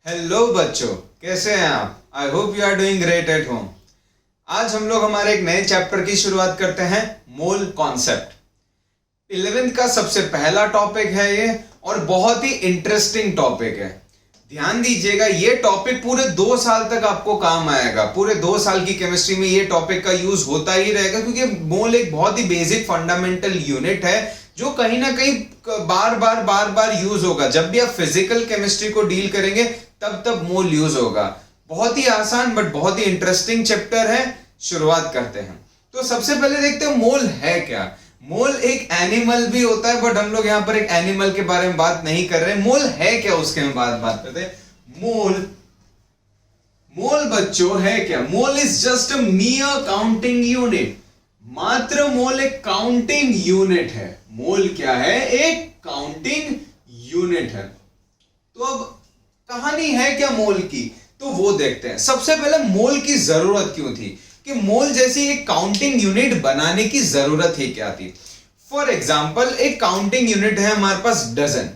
Hello बच्चों, कैसे हैं आप? I hope you are doing great at home. आज हम लोग हमारे एक नए चैप्टर की शुरुआत करते हैं, मोल कॉन्सेप्ट। 11th का सबसे पहला टॉपिक है ये और बहुत ही इंटरेस्टिंग टॉपिक है। ध्यान दीजिएगा, ये टॉपिक पूरे 2 साल तक आपको काम आएगा। पूरे 2 साल की केमिस्ट्री में ये टॉपिक का यूज होता ही रहेगा, क्योंकि मोल एक बहुत ही बेसिक फंडामेंटल यूनिट है जो कहीं ना कहीं बार बार यूज होगा। जब भी आप फिजिकल केमिस्ट्री को डील करेंगे तब मोल यूज होगा। बहुत ही आसान बट बहुत ही इंटरेस्टिंग चैप्टर है। शुरुआत करते हैं। तो सबसे पहले देखते हैं मोल है क्या। मोल एक एनिमल भी होता है, बट हम लोग यहां पर एक एनिमल के बारे में बात नहीं कर रहे। मोल है क्या उसके में बात करते हैं। मोल बच्चों है क्या। Mole is just a मियर counting unit. मात्र मोल एक काउंटिंग यूनिट है। मोल क्या है? एक काउंटिंग यूनिट है। तो अब कहानी है क्या मोल की, तो वो देखते हैं। सबसे पहले मोल की जरूरत क्यों थी, कि मोल जैसी एक काउंटिंग यूनिट बनाने की जरूरत ही क्या थी। फॉर एग्जाम्पल, एक काउंटिंग यूनिट है हमारे पास डजन।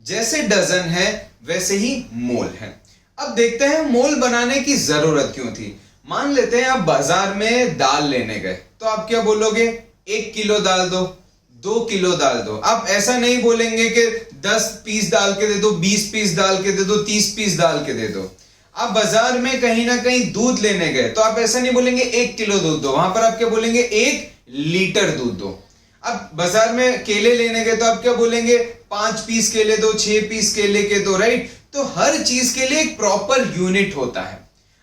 जैसे डजन है वैसे ही मोल है। अब देखते हैं मोल बनाने की जरूरत क्यों थी। मान लेते हैं आप बाजार में दाल लेने गए, तो आप क्या बोलोगे? 1 किलो दाल दो, 2 किलो दाल दो। आप ऐसा नहीं बोलेंगे कि 10 पीस डाल के दे दो, 20 पीस डाल के दे दो, 30 पीस डाल के दे दो। आप बाजार में कहीं ना कहीं दूध लेने गए, तो आप ऐसा नहीं बोलेंगे 1 किलो दूध दो, वहां पर आप क्या बोलेंगे? 1 लीटर दूध दो। अब बाजार में केले लेने गए, तो आप क्या बोलेंगे? 5 पीस केले दो, 6 पीस केले के दो, राइट। तो हर चीज के लिए एक प्रॉपर यूनिट होता है।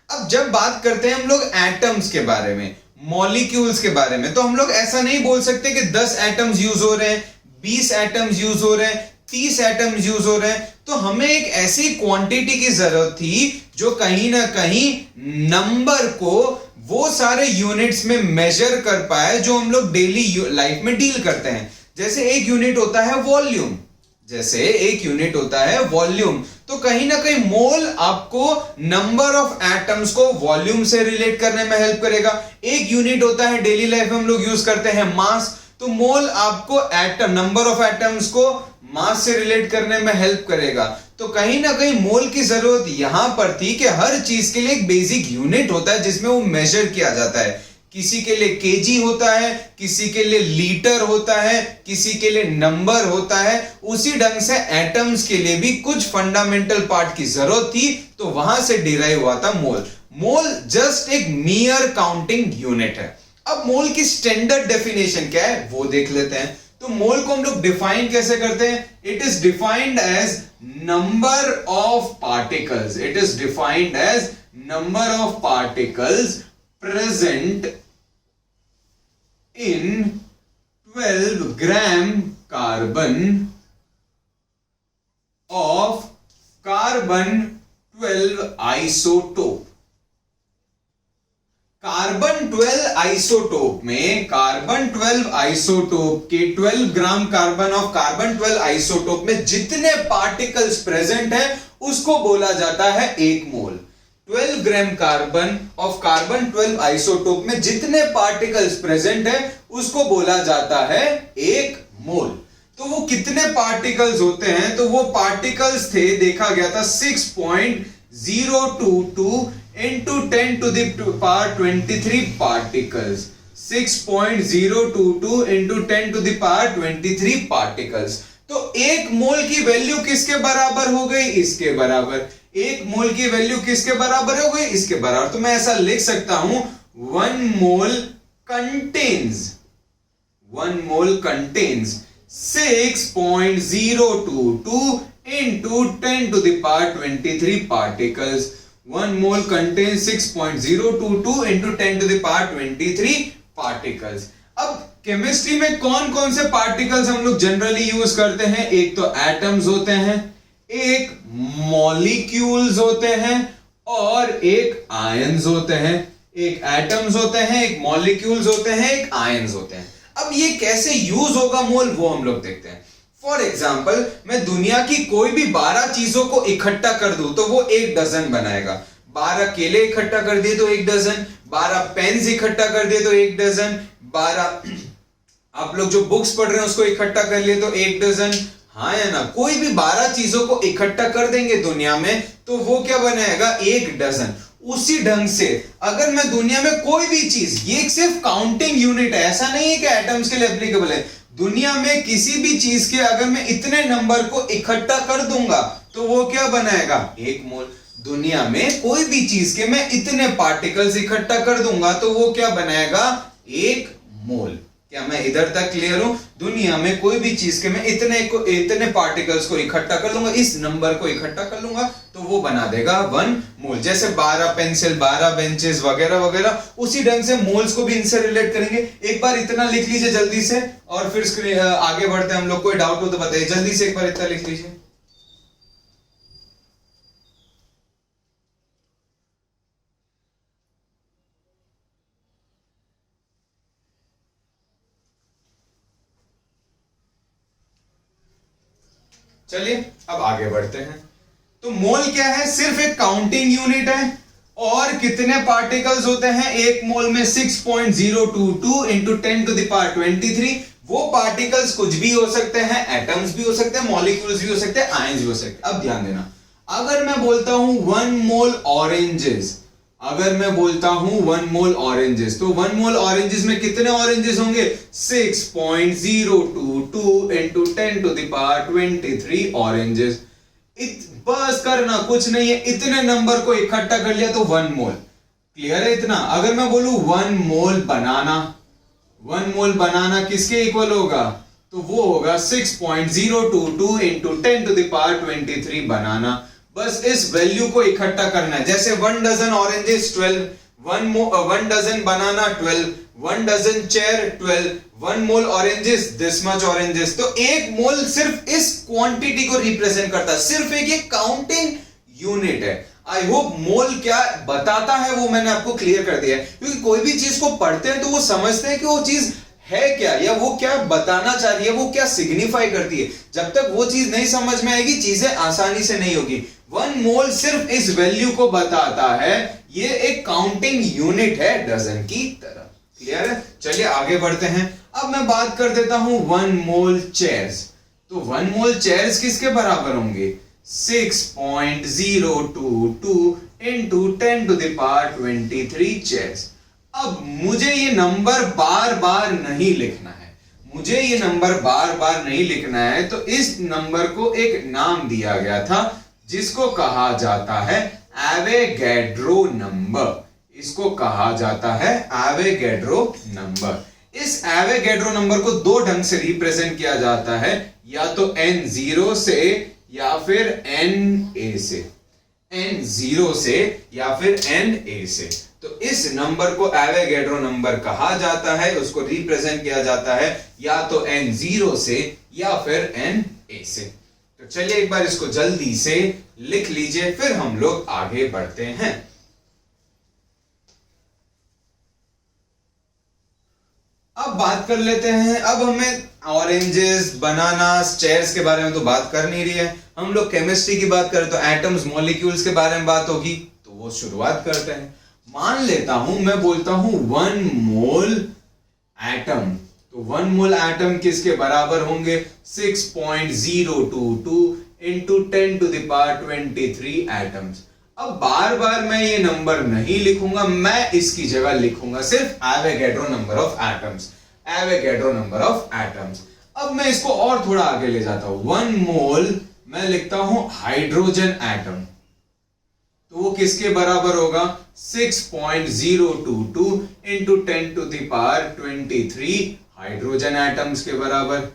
अब जब बात करते हैं हम लोग एटम्स के बारे में, मॉलिक्यूल्स के बारे में, तो हम लोग ऐसा नहीं बोल सकते कि 10 एटम्स यूज हो रहे हैं, 20 एटम्स यूज हो रहे हैं, 30 एटम्स यूज हो रहे हैं। तो हमें एक ऐसी क्वांटिटी की जरूरत थी जो कहीं ना कहीं नंबर को वो सारे यूनिट्स में मेजर कर पाए जो हम लोग डेली लाइफ में डील करते हैं। जैसे एक यूनिट होता है वॉल्यूम, तो कहीं ना कहीं मोल आपको नंबर ऑफ एटम्स को वॉल्यूम से रिलेट करने में हेल्प करेगा। एक यूनिट होता है डेली लाइफ में हम लोग यूज करते हैं मास, तो मोल आपको एटम नंबर ऑफ एटम्स को मास से रिलेट करने में हेल्प करेगा। तो कहीं ना कहीं मोल की जरूरत यहां पर थी कि हर चीज के लिए एक बेसिक यूनिट होता है जिसमें वो मेजर किया जाता है। किसी के लिए केजी होता है, किसी के लिए लीटर होता है, किसी के लिए नंबर होता है। उसी ढंग से एटम्स के लिए भी कुछ फंडामेंटल पार्ट की जरूरत थी, तो वहां से डिराइव हुआ था मोल। मोल जस्ट एक मियर काउंटिंग यूनिट है। अब मोल की स्टैंडर्ड डेफिनेशन क्या है वो देख लेते हैं। तो मोल को हम लोग डिफाइन कैसे करते हैं? It is defined as number of particles. It is defined as number of particles present in 12 gram carbon of carbon 12 isotope। Carbon 12 isotope में, कार्बन 12 आइसोटोप के 12 gram carbon of carbon 12 isotope में जितने particles present है उसको बोला जाता है 1 मोल। 12 gram carbon of carbon 12 isotope में जितने पार्टिकल्स प्रेजेंट है उसको बोला जाता है 1 मोल। तो वो कितने पार्टिकल्स होते हैं? तो वो पार्टिकल्स थे, देखा गया था 6.022 into 10 to the power 23 particles। 6.022 into 10 to the power 23 particles। तो 1 मोल की वैल्यू किसके बराबर हो गई? इसके बराबर। 1 मोल की वैल्यू किसके बराबर हो गई? इसके बराबर। तो मैं ऐसा लिख सकता हूं 1 मोल contains 6.022 into 10 to the power 23 particles। 1 mole contains 6.022 into 10 to the power 23 particles। अब केमिस्ट्री में कौन कौन से पार्टिकल्स हम लोग जनरली यूज करते हैं? एक तो एटम्स होते हैं, एक मॉलिक्यूल्स होते हैं और एक आयंस होते हैं। एक एटम्स होते हैं, एक मॉलिक्यूल्स होते हैं, एक आयंस होते हैं। अब ये कैसे यूज होगा मोल, वो हम लोग देखते हैं। फॉर एग्जाम्पल, मैं दुनिया की कोई भी 12 चीजों को इकट्ठा कर दूं तो वो 1 डजन बनाएगा। 12 केले इकट्ठा कर दिए तो 1 डजन, 12 पेन्स इकट्ठा कर दिए तो 1 डजन, 12 आप लोग जो बुक्स पढ़ रहे हैं उसको इकट्ठा कर लिए तो 1 डजन, हाँ या ना? कोई भी 12 चीजों को इकट्ठा कर देंगे दुनिया में तो वो क्या बनाएगा? 1 डजन। उसी ढंग से अगर मैं दुनिया में कोई भी चीज, ये सिर्फ काउंटिंग यूनिट है, ऐसा नहीं है कि एटम्स के लिए एप्लीकेबल है। दुनिया में किसी भी चीज के अगर मैं इतने नंबर को इकट्ठा कर दूंगा तो वो क्या बनाएगा? 1 मोल। दुनिया में कोई भी चीज के मैं इतने पार्टिकल्स इकट्ठा कर दूंगा तो वो क्या बनाएगा? 1 मोल। क्या मैं इधर तक क्लियर हूं? दुनिया में कोई भी चीज के मैं इतने पार्टिकल्स को इकट्ठा कर लूंगा, इस नंबर को इकट्ठा कर लूंगा तो वो बना देगा 1 मोल। जैसे 12 पेंसिल, 12 बेंचेस वगैरह वगैरह, उसी ढंग से मोल्स को भी इनसे रिलेट करेंगे। एक बार इतना लिख लीजिए जल्दी से और फिर आगे बढ़ते हैं हम लोग। कोई डाउट हो तो बताइए, जल्दी से एक बार इतना लिख लीजिए। चलिए अब आगे बढ़ते हैं। तो मोल क्या है? सिर्फ एक काउंटिंग यूनिट है। और कितने पार्टिकल्स होते हैं एक मोल में? 6.022 इंटू 10 टू द पावर 23। वो पार्टिकल्स कुछ भी हो सकते हैं, एटम्स भी हो सकते हैं, मॉलिक्यूल्स भी हो सकते हैं, आयंस भी हो सकते हैं। अब ध्यान देना, अगर मैं बोलता हूं 1 मोल ऑरेंजेस, अगर मैं बोलता हूं 1 मोल ऑरेंजेस, तो 1 मोल ऑरेंजेस में कितने ऑरेंजेस होंगे? 6.022 into 10 to the power 23 oranges. बस करना कुछ नहीं है, इतने नंबर को इकट्ठा कर लिया तो 1 मोल। क्लियर है इतना? अगर मैं बोलूं 1 मोल बनाना, 1 मोल बनाना किसके इक्वल होगा? तो वो होगा 6.022 into 10 to the power 23 banana. बस इस वैल्यू को इकट्ठा करना है। जैसे 1 dozen oranges 12, 1 dozen banana 12, 1 dozen chair 12, 1 mole oranges this much oranges. तो 1 मोल सिर्फ इस क्वांटिटी को रिप्रेजेंट करता है, सिर्फ एक काउंटिंग यूनिट है। आई होप मोल क्या बताता है वो मैंने आपको क्लियर कर दिया है, क्योंकि कोई भी चीज को पढ़ते हैं तो वो समझते हैं कि वो चीज है क्या, या वो क्या बताना चाह रही है, वो क्या सिग्निफाई करती है। जब तक वो चीज नहीं समझ में आएगी चीजें आसानी से नहीं होगी। 1 मोल सिर्फ इस वैल्यू को बताता है, ये एक काउंटिंग यूनिट है डजन की तरह। क्लियर है? चलिए आगे बढ़ते हैं। अब मैं बात कर देता हूं 1 मोल चेयर्स। तो 1 मोल चेयर्स किसके बराबर होंगे? 6.022 into 10 to the power 23 chairs. अब मुझे ये नंबर बार बार नहीं लिखना है, मुझे ये नंबर बार बार नहीं लिखना है, तो इस नंबर को एक नाम दिया गया था जिसको कहा जाता है एवोगैड्रो नंबर। इसको कहा जाता है एवोगैड्रो नंबर। इस एवोगैड्रो नंबर को 2 ढंग से रिप्रेजेंट किया जाता है, या तो n0 से या फिर na से, n0 से या फिर na से। तो इस नंबर को एवोगैड्रो नंबर कहा जाता है, उसको रिप्रेजेंट किया जाता है या तो n0 से या फिर na से। तो चलिए एक बार इसको जल्दी से लिख लीजिए, फिर हम लोग आगे बढ़ते हैं। अब बात कर लेते हैं, अब हमें ऑरेंजेस, बनानास, चेयर्स के बारे में तो बात कर नहीं रही है, हम लोग केमिस्ट्री की बात करें तो एटम्स, मॉलिक्यूल्स के बारे में बात होगी। तो वो शुरुआत करते हैं। मान लेता हूं मैं बोलता हूं 1 मोल एटम, तो 1 मोल एटम किसके बराबर होंगे? 6.022 into 10 to the power 23 atoms. अब बार बार मैं ये नंबर नहीं लिखूंगा, मैं इसकी जगह लिखूंगा सिर्फ Avogadro number of atoms, Avogadro number of atoms. अब मैं इसको और थोड़ा आगे ले जाता हूं। 1 मोल मैं लिखता हूं हाइड्रोजन एटम, तो वो किसके बराबर होगा? 6.022 into 10 to the power 23 hydrogen atoms के बराबर।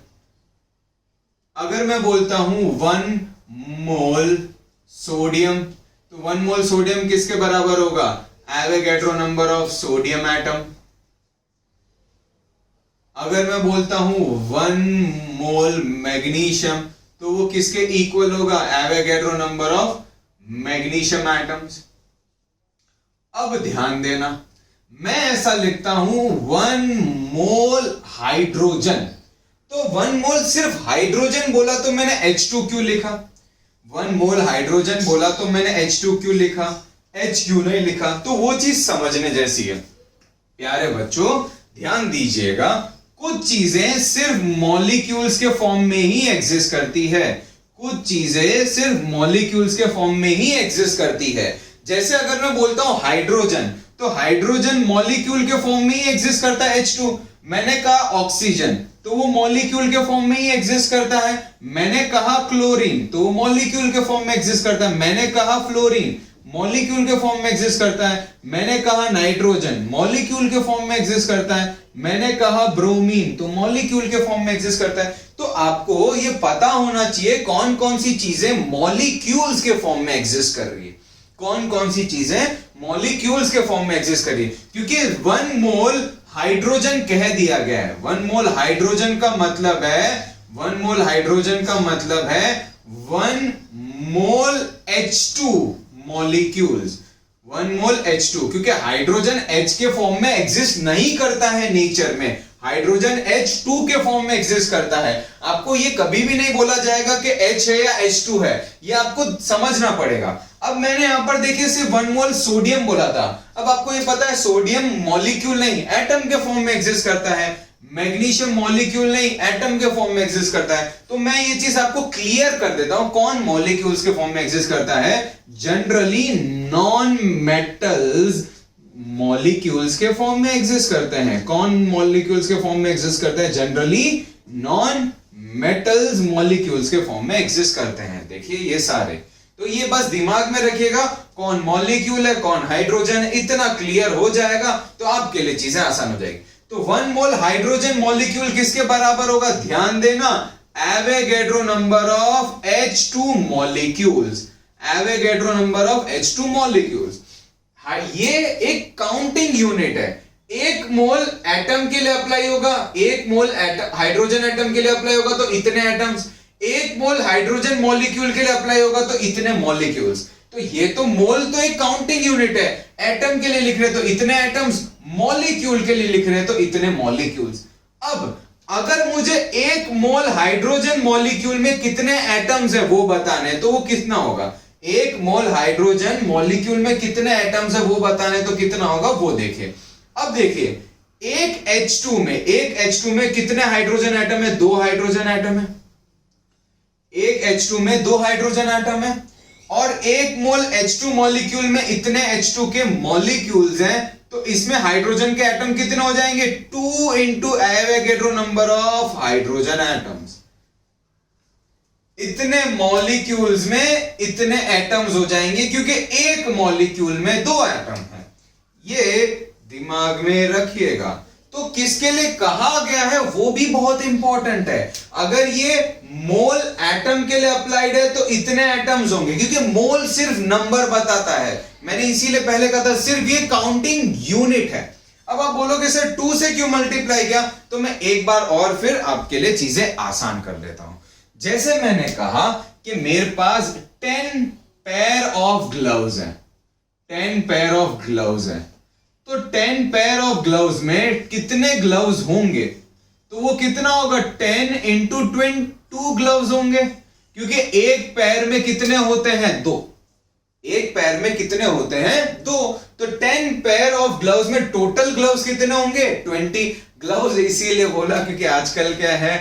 अगर मैं बोलता हूं 1 मोल सोडियम, तो 1 मोल सोडियम किसके बराबर होगा? Avogadro number of sodium atom. अगर मैं बोलता हूं 1 मोल मैग्नीशियम, तो वो किसके इक्वल होगा? Avogadro number of magnesium atoms. अब ध्यान देना, मैं ऐसा लिखता हूं 1 मोल हाइड्रोजन, तो 1 मोल सिर्फ हाइड्रोजन बोला तो मैंने H2 क्यों लिखा? 1 मोल हाइड्रोजन बोला तो मैंने H2 क्यों लिखा, H क्यों नहीं लिखा? तो वो चीज समझने जैसी है। प्यारे बच्चों ध्यान दीजिएगा, कुछ चीजें सिर्फ मॉलिक्यूल्स के फॉर्म में ही एग्जिस्ट करती है, कुछ चीजें सिर्फ मॉलिक्यूल्स के फॉर्म में ही एग्जिस्ट करती है। जैसे अगर मैं बोलता हूं हाइड्रोजन, तो हाइड्रोजन मॉलिक्यूल के फॉर्म में ही एग्जिस्ट करता है H2। मैंने कहा ऑक्सीजन, तो वो मॉलिक्यूल के फॉर्म में ही एग्जिस्ट करता है। मैंने कहा क्लोरीन, तो वो मॉलिक्यूल के फॉर्म में एग्जिस्ट करता है। मैंने कहा फ्लोरीन, मॉलिक्यूल के फॉर्म में एग्जिस्ट करता है। मैंने कहा नाइट्रोजन, मॉलिक्यूल के फॉर्म में एग्जिस्ट करता है। मैंने कहा ब्रोमीन, तो मॉलिक्यूल के फॉर्म में एग्जिस्ट करता है। तो आपको ये पता होना चाहिए कौन कौन सी चीजें मॉलिक्यूल्स के फॉर्म में एग्जिस्ट कर रही है, कौन कौन सी चीजें मॉलिक्यूल्स के फॉर्म में एग्जिस्ट कर रही है। क्योंकि 1 मोल हाइड्रोजन कह दिया गया है। 1 मोल हाइड्रोजन का मतलब है 1 मोल हाइड्रोजन का मतलब है 1 मोल H2 मॉलिक्यूल्स, 1 मोल H2, क्योंकि हाइड्रोजन H के फॉर्म में एग्जिस्ट नहीं करता है नेचर में, हाइड्रोजन H2 के फॉर्म में एग्जिस्ट करता है। आपको ये कभी भी नहीं बोला जाएगा कि H है या H2 है, ये आपको समझना पड़ेगा। अब मैंने यहां पर देखिए सिर्फ 1 मोल सोडियम बोला था। अब आपको ये पता है सोडियम मॉलिक्यूल नहीं, एटम के फॉर्म में एग्जिस्ट करता है। मैग्नीशियम मॉलिक्यूल नहीं, एटम के फॉर्म में एग्जिस्ट करता है। तो मैं ये चीज आपको क्लियर कर देता हूं कौन मॉलिक्यूल्स के फॉर्म में एग्जिस्ट करता है। जनरली नॉन मेटल्स मॉलिक्यूल्स के फॉर्म में एग्जिस्ट करते हैं। कौन मॉलिक्यूल्स के फॉर्म में एग्जिस्ट करते हैं? जनरली नॉन मेटल्स मॉलिक्यूल्स के फॉर्म में एग्जिस्ट करते हैं। देखिए ये सारे, तो ये बस दिमाग में रखिएगा कौन मॉलिक्यूल है कौन हाइड्रोजन है, इतना क्लियर हो जाएगा तो आपके लिए चीजें आसान हो जाएगी। तो 1 मोल हाइड्रोजन मॉलिक्यूल किसके बराबर होगा? ध्यान देना, Avogadro number of H2 molecules, Avogadro number of H2 molecules. ये एक काउंटिंग यूनिट है। 1 मोल एटम के लिए अप्लाई होगा, 1 मोल हाइड्रोजन एटम के लिए अप्लाई होगा तो इतने एटम्स, 1 मोल हाइड्रोजन मॉलिक्यूल के लिए अप्लाई होगा तो इतने मॉलिक्यूल्स। तो ये तो मोल तो एक काउंटिंग यूनिट है। एटम के लिए लिख रहे तो इतने एटम्स, मॉलिक्यूल के लिए लिख रहे तो इतने मॉलिक्यूल्स। अब अगर मुझे 1 मोल हाइड्रोजन मॉलिक्यूल में कितने एटम्स है वो बताने, तो वो कितना होगा? 1 मोल हाइड्रोजन मॉलिक्यूल में कितने एटम्स है वो बताने तो कितना होगा वो देखिए। अब देखिए एक H2 में कितने हाइड्रोजन एटम है? 2 हाइड्रोजन एटम है। एक H2 में 2 हाइड्रोजन एटम है और 1 मोल H2 मॉलिक्यूल में इतने H2 के मॉलिक्यूल्स हैं, तो इसमें हाइड्रोजन के एटम कितने हो जाएंगे? 2 into Avogadro number of hydrogen atoms. इतने मॉलिक्यूल्स में इतने एटम्स हो जाएंगे क्योंकि एक मॉलिक्यूल में 2 एटम है। ये दिमाग में रखिएगा। तो किसके लिए कहा गया है वो भी बहुत इंपॉर्टेंट है। अगर ये मोल एटम के लिए अप्लाइड है तो इतने एटम्स होंगे, क्योंकि मोल सिर्फ नंबर बताता है। मैंने इसीलिए पहले कहा था सिर्फ ये काउंटिंग यूनिट है। अब आप बोलोगे सर 2 से क्यों मल्टीप्लाई किया? तो मैं एक बार और फिर आपके लिए चीजें आसान कर देता हूं। जैसे मैंने कहा कि मेरे पास 10 पेयर ऑफ ग्लव्स है, 10 पेयर ऑफ ग्लव्स है, तो 10 पेयर ऑफ ग्लव्स में कितने ग्लव्स होंगे? तो वो कितना होगा? 10 इंटू 2 ग्लव्स होंगे, क्योंकि एक पैर में कितने होते हैं? 2। एक पैर में कितने होते हैं? 2। तो 10 पेयर ऑफ ग्लव्स में टोटल ग्लव्स कितने होंगे? 20 ग्लव्स। इसीलिए बोला क्योंकि आजकल क्या है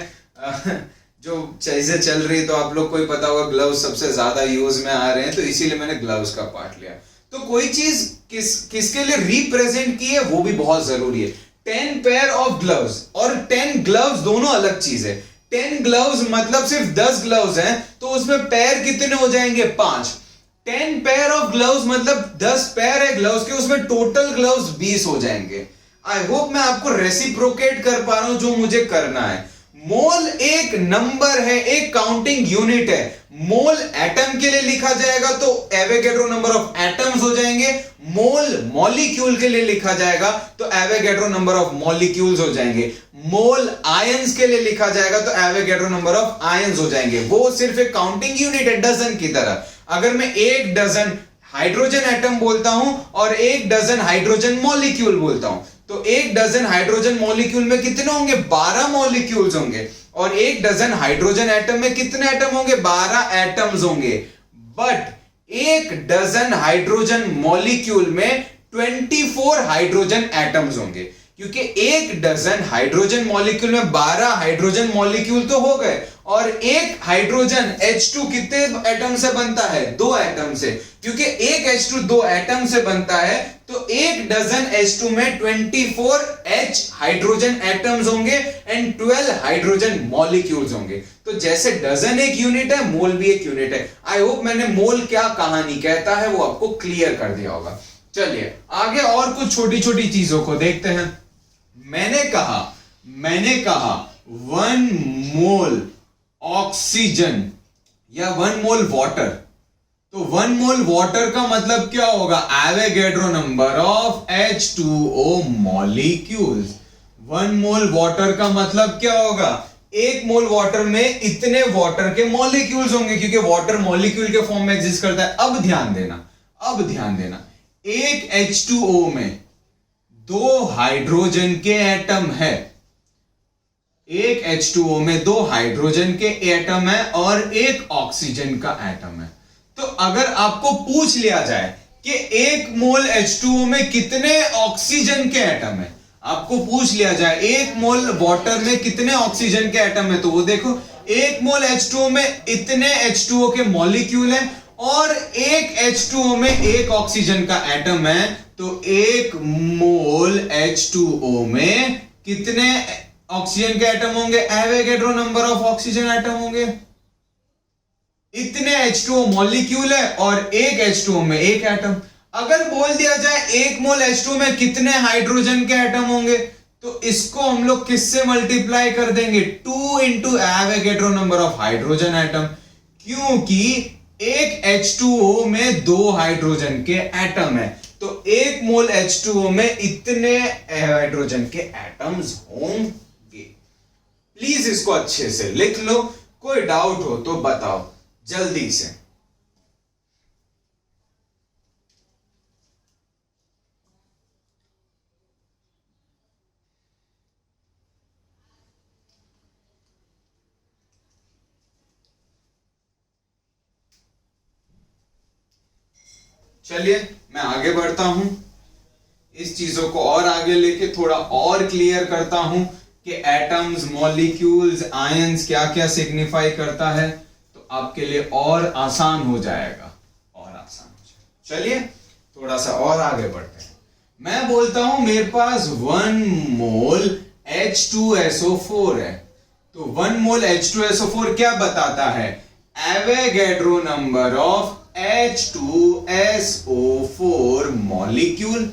जो चीजें चल रही है, तो आप लोग को ही पता होगा ग्लव्स सबसे ज्यादा यूज में आ रहे हैं, तो इसीलिए मैंने ग्लव्स का पार्ट लिया। तो कोई चीज किसके लिए रिप्रेजेंट की है वो भी बहुत जरूरी है। 10 पेयर ऑफ ग्लव्स और 10 ग्लव्स दोनों अलग चीज है। 10 ग्लव्स मतलब सिर्फ 10 ग्लव्स हैं, तो उसमें पैर कितने हो जाएंगे? 5। 10 पेयर ऑफ ग्लव्स मतलब 10 पैर है ग्लव्स के, उसमें टोटल ग्लव्स 20 हो जाएंगे। आई होप मैं आपको रेसिप्रोकेट कर पा रहा हूं जो मुझे करना है। मोल एक नंबर है, एक काउंटिंग यूनिट है। मोल एटम के लिए लिखा जाएगा तो एवोगैड्रो नंबर ऑफ एटम्स हो जाएंगे। मोल मॉलिक्यूल के लिए लिखा जाएगा तो एवोगैड्रो नंबर ऑफ मॉलिक्यूल्स हो जाएंगे। मोल आयंस के लिए लिखा जाएगा तो एवोगैड्रो नंबर ऑफ आयंस हो जाएंगे। वो सिर्फ एक काउंटिंग यूनिट है, डजन की तरह। अगर मैं 1 डजन हाइड्रोजन एटम बोलता हूं और 1 डजन हाइड्रोजन मॉलिक्यूल बोलता हूं, तो 1 डजन हाइड्रोजन मॉलिक्यूल में कितने होंगे? 12 मॉलिक्यूल्स होंगे। और 1 डजन हाइड्रोजन एटम में कितने एटम होंगे? 12 एटम्स होंगे। बट 1 डजन हाइड्रोजन मॉलिक्यूल में 24 हाइड्रोजन एटम्स होंगे। क्योंकि एक डजन हाइड्रोजन मॉलिक्यूल में 12 हाइड्रोजन मॉलिक्यूल तो हो गए, और एक हाइड्रोजन H2 कितने एटम से बनता है? 2 एटम से। क्योंकि एक H2 2 एटम से बनता है, तो एक डजन H2 में 24 H हाइड्रोजन एटम्स होंगे एंड 12 हाइड्रोजन मॉलिक्यूल्स होंगे। तो जैसे डजन एक यूनिट है, मोल भी एक यूनिट है। आई होप मैंने मोल क्या कहानी कहता है वो आपको क्लियर कर दिया होगा। चलिए आगे और कुछ छोटी छोटी चीजों को देखते हैं। मैंने कहा 1 मोल ऑक्सीजन या 1 मोल वाटर, तो 1 मोल वाटर का मतलब क्या होगा? Avogadro number of H2O molecules. 1 mole water का मतलब क्या होगा? 1 मोल वाटर में इतने वाटर के मॉलिक्यूल्स होंगे, क्योंकि वाटर मॉलिक्यूल के फॉर्म में एग्जिस्ट करता है। अब ध्यान देना, एक H2O में 2 हाइड्रोजन के एटम है। एक H2O में 2 हाइड्रोजन के एटम है और एक ऑक्सीजन का एटम है। तो अगर आपको पूछ लिया जाए कि 1 मोल H2O में कितने ऑक्सीजन के एटम है, आपको पूछ लिया जाए 1 मोल वाटर में कितने ऑक्सीजन के एटम है, तो वो देखो 1 मोल H2O में इतने H2O के मॉलिक्यूल हैं और एक H2O में 1 ऑक्सीजन का एटम है। तो 1 मोल H2O में कितने ऑक्सीजन के एटम होंगे? Avogadro number of oxygen atom होंगे। इतने H2O मॉलिक्यूल है और एक H2O में 1 एटम। अगर बोल दिया जाए 1 मोल H2O में कितने हाइड्रोजन के एटम होंगे, तो इसको हम लोग किससे मल्टीप्लाई कर देंगे? 2 into Avogadro number of hydrogen atom, क्योंकि एक H2O में 2 हाइड्रोजन के एटम है। तो 1 मोल H2O में इतने हाइड्रोजन के एटम्स होंगे। प्लीज इसको अच्छे से लिख लो, कोई डाउट हो तो बताओ जल्दी से। चलिए मैं आगे बढ़ता हूं, इस चीजों को और आगे लेके थोड़ा और क्लियर करता हूं कि एटम्स, मॉलिक्यूल्स, आयंस क्या क्या सिग्निफाई करता है, तो आपके लिए और आसान हो जाएगा, चलिए थोड़ा सा और आगे बढ़ते हैं। मैं बोलता हूं मेरे पास 1 मोल H2SO4 है, तो 1 मोल H2SO4 क्या बताता है? Avogadro number of H2SO4 molecule.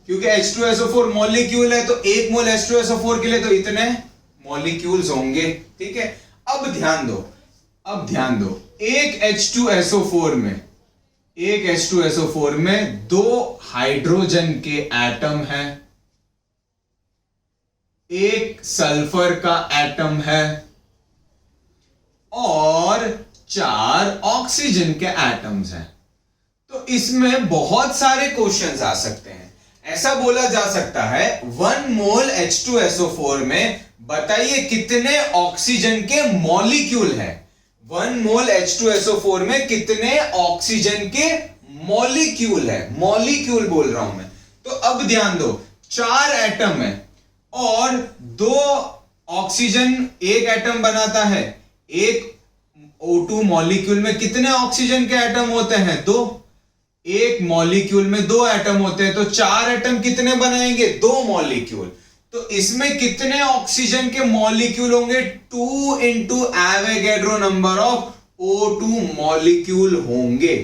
क्योंकि H2SO4 मॉलिक्यूल है, तो 1 मोल H2SO4 के लिए तो इतने मॉलिक्यूल्स होंगे। ठीक है, अब ध्यान दो, एक H2SO4 में 2 हाइड्रोजन के एटम है, एक सल्फर का एटम है और 4 ऑक्सीजन के एटम्स हैं। तो इसमें बहुत सारे क्वेश्चंस आ सकते हैं। ऐसा बोला जा सकता है 1 मोल H2SO4 में बताइए कितने ऑक्सीजन के मॉलिक्यूल है। 1 मोल H2SO4 में कितने ऑक्सीजन के मॉलिक्यूल है, मॉलिक्यूल बोल रहा हूं मैं। तो अब ध्यान दो, 4 एटम है और 2 ऑक्सीजन एक एटम बनाता है। एक O2 मॉलिक्यूल में कितने ऑक्सीजन के एटम होते हैं? 2। एक मॉलिक्यूल में 2 एटम होते हैं, तो 4 एटम कितने बनाएंगे? 2 मॉलिक्यूल। तो इसमें कितने ऑक्सीजन के मॉलिक्यूल होंगे? 2 into Avogadro number of O2 molecule होंगे।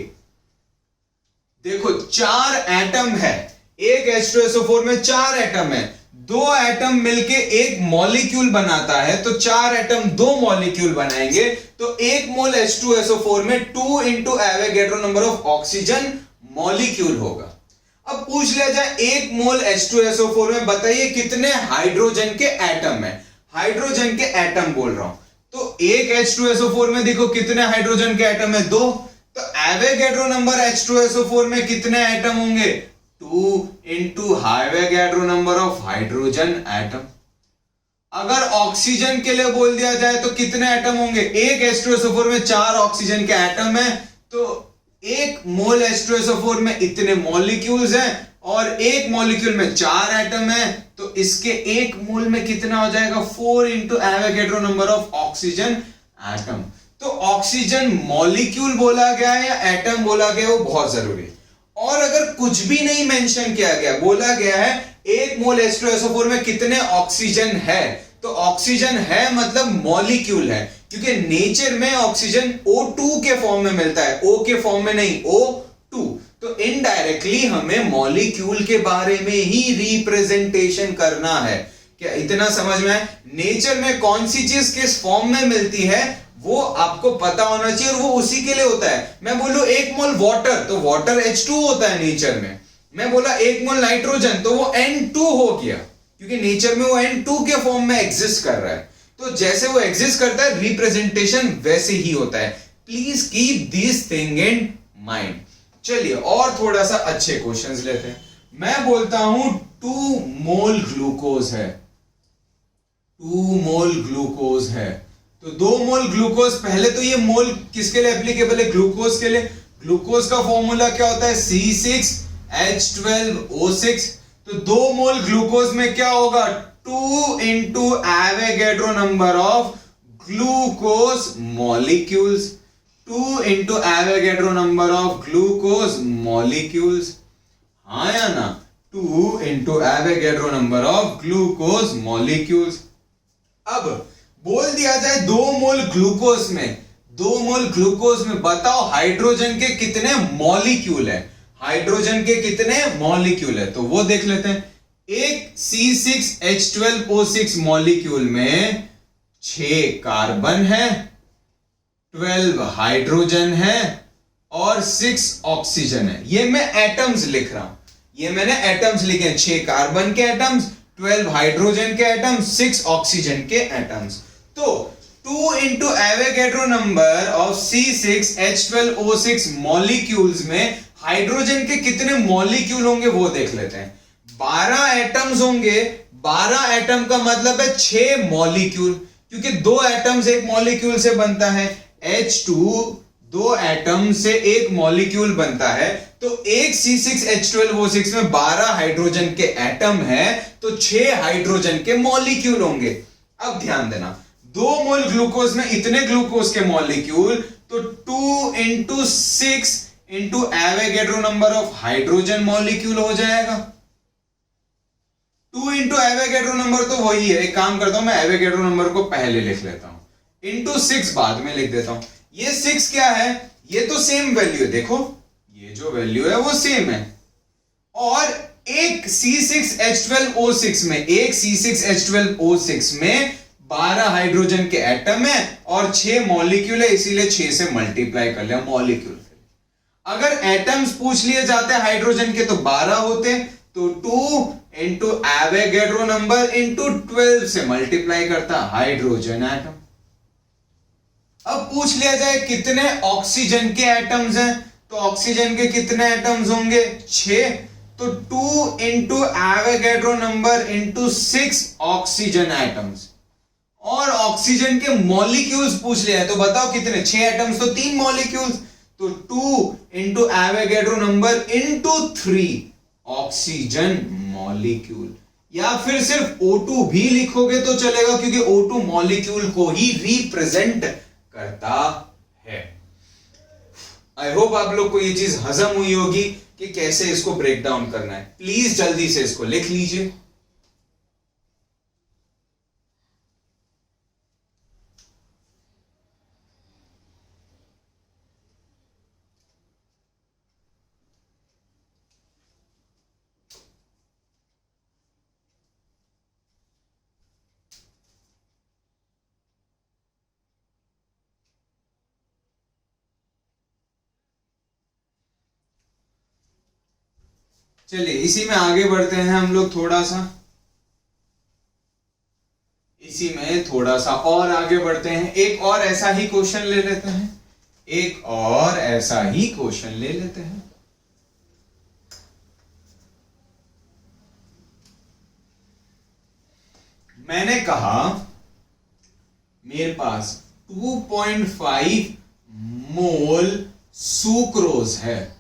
देखो 4 एटम है, एक H2SO4 में 4 एटम है, 2 एटम मिलके एक मॉलिक्यूल बनाता है, तो 4 एटम 2 मॉलिक्यूल बनाएंगे। तो 1 मोल H2SO4 में 2 into Avogadro number of oxygen molecule होगा। अब पूछ लिया जाए 1 मोल H2SO4 में बताइए कितने हाइड्रोजन के एटम है। हाइड्रोजन के एटम बोल रहा हूं, तो एक H2SO4 में देखो कितने हाइड्रोजन के एटम है? 2। तो एवोगैड्रो नंबर H2SO4 में कितने एटम होंगे? 2 into Avogadro number of hydrogen atom. अगर ऑक्सीजन के लिए बोल दिया जाए तो कितने एटम होंगे? एक H2SO4 में 4 ऑक्सीजन के एटम है, तो 1 मोल H2SO4 में इतने मॉलिक्यूल्स हैं और एक मॉलिक्यूल में 4 एटम है, तो इसके एक मोल में कितना हो जाएगा 4 into Avogadro number of oxygen atom. तो ऑक्सीजन मॉलिक्यूल बोला गया है या एटम बोला गया, वो बहुत जरूरी है। और अगर कुछ भी नहीं मेंशन किया गया, बोला गया है एक मोल H2SO4 में कितने ऑक्सीजन है, तो ऑक्सीजन है मतलब मॉलिक्यूल है, क्योंकि नेचर में ऑक्सीजन O2 के फॉर्म में मिलता है, O के फॉर्म में नहीं, O2। तो इनडायरेक्टली हमें मॉलिक्यूल के बारे में ही रिप्रेजेंटेशन करना है। क्या इतना समझ में है? नेचर में कौन सी चीज किस फॉर्म में मिलती है वो आपको पता होना चाहिए, और वो उसी के लिए होता है। मैं बोलूं एक मोल वाटर, तो वाटर H2 होता है नेचर में। मैं बोला एक मोल नाइट्रोजन, तो वो N2 हो गया, क्योंकि नेचर में वो N2 के फॉर्म में एग्जिस्ट कर रहा है। तो जैसे वो एग्जिस्ट करता है, रिप्रेजेंटेशन वैसे ही होता है। Please keep this thing in mind. चलिए और थोड़ा सा अच्छे क्वेश्चंस लेते हैं। मैं बोलता हूं 2 मोल ग्लूकोज है, 2 मोल ग्लूकोज है, तो 2 मोल ग्लूकोज। पहले तो ये मोल किसके लिए एप्लीकेबल है? ग्लूकोज के लिए। ग्लूकोज का फॉर्मूला क्या होता है? C6H12O6। तो 2 मोल ग्लूकोज में क्या होगा? 2 into Avogadro number of glucose molecules, 2 into Avogadro number of glucose molecules. हाँ या ना? 2 into Avogadro number of glucose molecules. अब बोल दिया जाए 2 मोल ग्लूकोज में, 2 मोल ग्लूकोज में बताओ हाइड्रोजन के कितने मॉलिक्यूल है, हाइड्रोजन के कितने मॉलिक्यूल है, तो वो देख लेते हैं। एक C6H12O6 मॉलिक्यूल में 6 कार्बन है, 12 हाइड्रोजन है और 6 ऑक्सीजन है। ये मैं एटम्स लिख रहा हूं, ये मैंने एटम्स लिखे हैं, 6 कार्बन के एटम्स, 12 हाइड्रोजन के एटम्स, 6 ऑक्सीजन के एटम्स। तो 2 into Avogadro number of C6H12O6 molecules में हाइड्रोजन के कितने मॉलिक्यूल होंगे वो देख लेते हैं। 12 एटम्स होंगे, 12 एटम का मतलब है 6 मॉलिक्यूल, क्योंकि 2 एटम्स एक मॉलिक्यूल से बनता है। H2 2 एटम से एक मॉलिक्यूल बनता है, तो एक C6H12O6 में 12 हाइड्रोजन के एटम है, तो 6 हाइड्रोजन के मॉलिक्यूल होंगे। अब ध्यान देना, 2 मोल ग्लूकोज में इतने ग्लूकोज के मॉलिक्यूल, तो 2 into 6 into Avogadro number of hydrogen molecule हो जाएगा। 2 इंटू एवोगैड्रो नंबर तो वही है, एक काम करता हूं मैं एवोगैड्रो नंबर को पहले लिख लेता हूं, इंटू 6 बाद में लिख देता हूं। ये 6 क्या है? ये तो सेम वैल्यू है, देखो ये जो वैल्यू है वो सेम है। और एक C6H12O6 में, एक C6H12O6 में 12 हाइड्रोजन के एटम है और 6 मॉलिक्यूल है, इसीलिए 6 से मल्टीप्लाई कर लिया मॉलिक्यूल। अगर एटम्स पूछ लिए जाते हाइड्रोजन के तो 12 होते, तो 2 इंटू एवोगैड्रो नंबर इंटू 12 से मल्टीप्लाई करता हाइड्रोजन एटम। अब पूछ लिया जाए कितने ऑक्सीजन के एटम्स हैं, तो ऑक्सीजन के कितने एटम्स होंगे? 6, तो 2 into Avogadro number into 6 oxygen atoms. और ऑक्सीजन के मॉलिक्यूल्स पूछ लिया है, तो बताओ कितने? 6 एटम्स तो 3 मॉलिक्यूल्स, तो 2 into Avogadro number into 3 oxygen molecule. या फिर सिर्फ O2 भी लिखोगे तो चलेगा, क्योंकि O2 मॉलिक्यूल को ही रिप्रेजेंट करता है। आई होप आप लोग को ये चीज हजम हुई होगी कि कैसे इसको ब्रेक डाउन करना है। प्लीज जल्दी से इसको लिख लीजिए। चलिए इसी में आगे बढ़ते हैं हम लोग, थोड़ा सा इसी में थोड़ा सा और आगे बढ़ते हैं। एक और ऐसा ही क्वेश्चन ले लेते हैं, एक और ऐसा ही क्वेश्चन ले लेते हैं। मैंने कहा मेरे पास 2.5 मोल सुक्रोज है,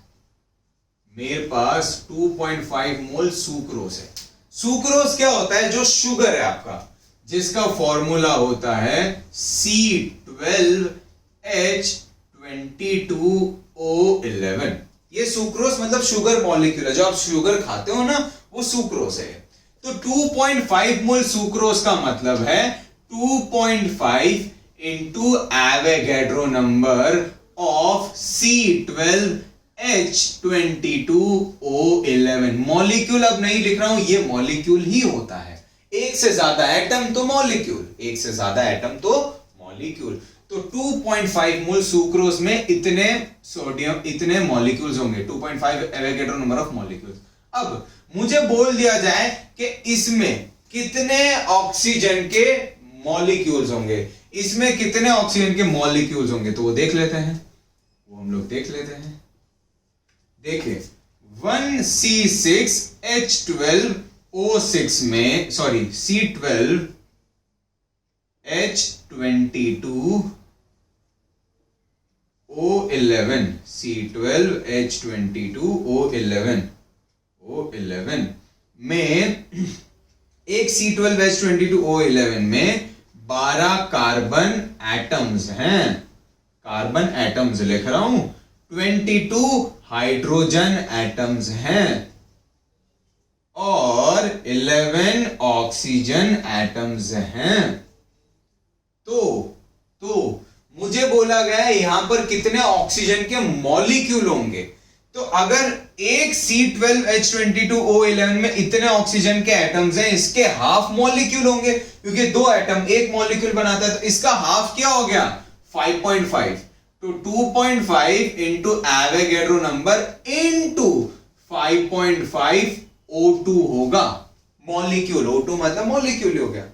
मेरे पास 2.5 मोल सुक्रोज है। सुक्रोज क्या होता है? जो शुगर है आपका, जिसका फॉर्मूला होता है C12H22O11। ये सुक्रोज मतलब शुगर मॉलिक्यूल है, जो आप शुगर खाते हो ना, वो सुक्रोज है। तो 2.5 मोल सुक्रोज का मतलब है 2.5 into Avogadro number of C12H22O11। Molecule अब नहीं लिख रहा हूं, ये मॉलिक्यूल ही होता है। एक से ज्यादा एटम तो मॉलिक्यूल, एक से ज्यादा एटम तो मॉलिक्यूल। तो 2.5 मोल सुक्रोज में इतने सोडियम, इतने मॉलिक्यूल्स होंगे, 2.5 एवोगैड्रो नंबर ऑफ मॉलिक्यूल्स। अब मुझे बोल दिया जाए कि इसमें कितने ऑक्सीजन के मॉलिक्यूल्स होंगे, इसमें कितने ऑक्सीजन के मॉलिक्यूल्स होंगे, तो वो देख लेते हैं, वो हम लोग देख लेते हैं। देखिए 1C6H12O6 में, सॉरी C12H22O11, C12H22O11 में, एक C12H22O11 में 12 कार्बन एटम्स हैं, कार्बन एटम्स लिख रहा हूं, 22 हाइड्रोजन एटम्स हैं और 11 ऑक्सीजन एटम्स हैं। तो मुझे बोला गया है यहां पर कितने ऑक्सीजन के मॉलिक्यूल होंगे। तो अगर एक C12H22O11 में इतने ऑक्सीजन के एटम्स हैं, इसके हाफ मॉलिक्यूल होंगे, क्योंकि दो एटम एक मॉलिक्यूल बनाता है, तो इसका हाफ क्या हो गया? 5.5। तो 2.5 into Avogadro number into 5.5 O2 होगा, मॉलिक्यूल। O2 मतलब मॉलिक्यूल हो गया।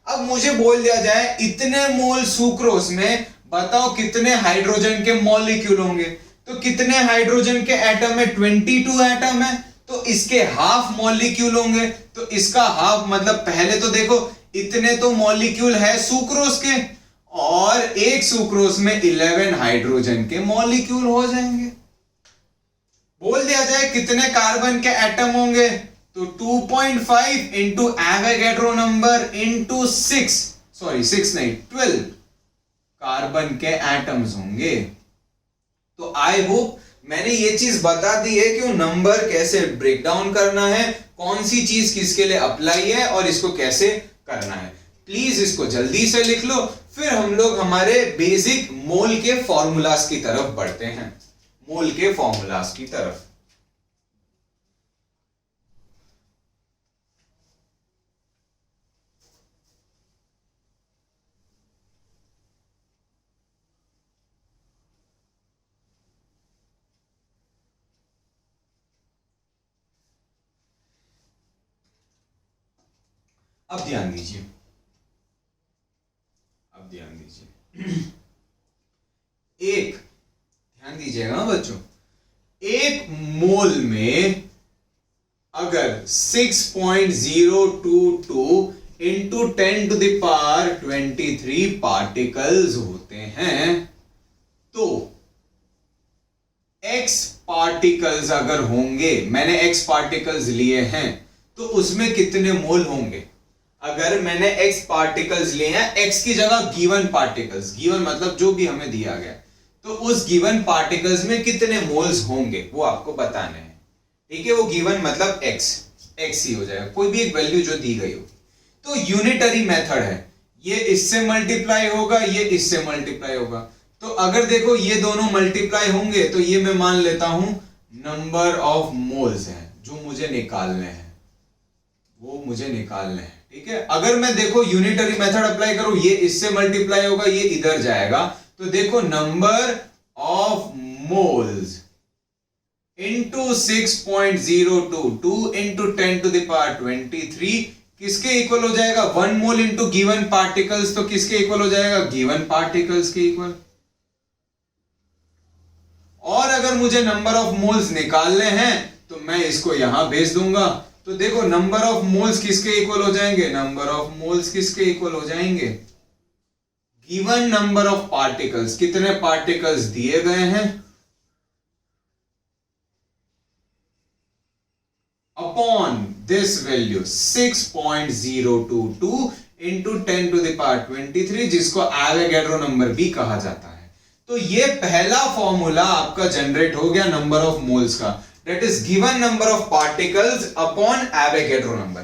अब मुझे बोल दिया जाए इतने मोल सुक्रोज में बताओ कितने हाइड्रोजन के मॉलिक्यूल होंगे। तो कितने हाइड्रोजन के एटम है? 22 एटम है, तो इसके हाफ मॉलिक्यूल होंगे। तो इसका हाफ मतलब, पहले तो देखो इतने तो मॉलिक्यूल है सुक्रोज के, और एक सुक्रोज में 11 हाइड्रोजन के मॉलिक्यूल हो जाएंगे। बोल दिया जाए कितने कार्बन के एटम होंगे, तो 2.5 into Avogadro number into 12 carbon के एटम्स होंगे। तो आई होप मैंने ये चीज बता दी है कि वो नंबर कैसे ब्रेक डाउन करना है, कौन सी चीज किसके लिए अप्लाई है और इसको कैसे करना है। प्लीज इसको जल्दी से लिख लो, फिर हम लोग हमारे बेसिक मोल के फॉर्मूलाज की तरफ बढ़ते हैं, मोल के फॉर्मूलाज की तरफ। अब ध्यान दीजिए, एक ध्यान दीजिएगा बच्चों, एक मोल में अगर 6.022 into 10 to the power 23 particles होते हैं, तो x पार्टिकल्स अगर होंगे, मैंने x पार्टिकल्स लिए हैं, तो उसमें कितने मोल होंगे। अगर मैंने x पार्टिकल्स लिए हैं, x की जगह गिवन पार्टिकल्स, गिवन मतलब जो भी हमें दिया गया, तो उस गिवन पार्टिकल्स में कितने मोल्स होंगे वो आपको बताने हैं। ठीक है, वो गिवन मतलब x ही हो जाएगा, कोई भी एक वैल्यू जो दी गई होगी। तो यूनिटरी मेथड है, ये इससे मल्टीप्लाई होगा, ये इससे मल्टीप्लाई होगा। तो अगर देखो ये दोनों मल्टीप्लाई होंगे, तो ये मैं मान लेता हूं नंबर ऑफ मोल्स हैं जो मुझे निकालने हैं, वो मुझे निकालने हैं। ठीक है, अगर मैं देखो यूनिटरी मेथड अप्लाई करूं, ये इससे मल्टीप्लाई होगा, ये इधर जाएगा, तो देखो number of moles into 6.022 into 10 to the power 23 किसके इक्वल हो जाएगा? 1 मोल इंटू गिवन पार्टिकल्स, तो किसके इक्वल हो जाएगा? गिवन पार्टिकल्स के इक्वल। और अगर मुझे नंबर ऑफ मोल्स निकालने हैं, तो मैं इसको यहां भेज दूंगा। तो देखो नंबर ऑफ मोल्स किसके इक्वल हो जाएंगे? नंबर ऑफ मोल्स किसके इक्वल हो जाएंगे? गिवन नंबर ऑफ पार्टिकल्स, कितने पार्टिकल्स दिए गए हैं, upon this value 6.022 into 10 to the power 23, जिसको एवोगैड्रो नंबर भी कहा जाता है। तो ये पहला फॉर्मूला आपका जनरेट हो गया नंबर ऑफ मोल्स का, that is given number of particles upon Avogadro number.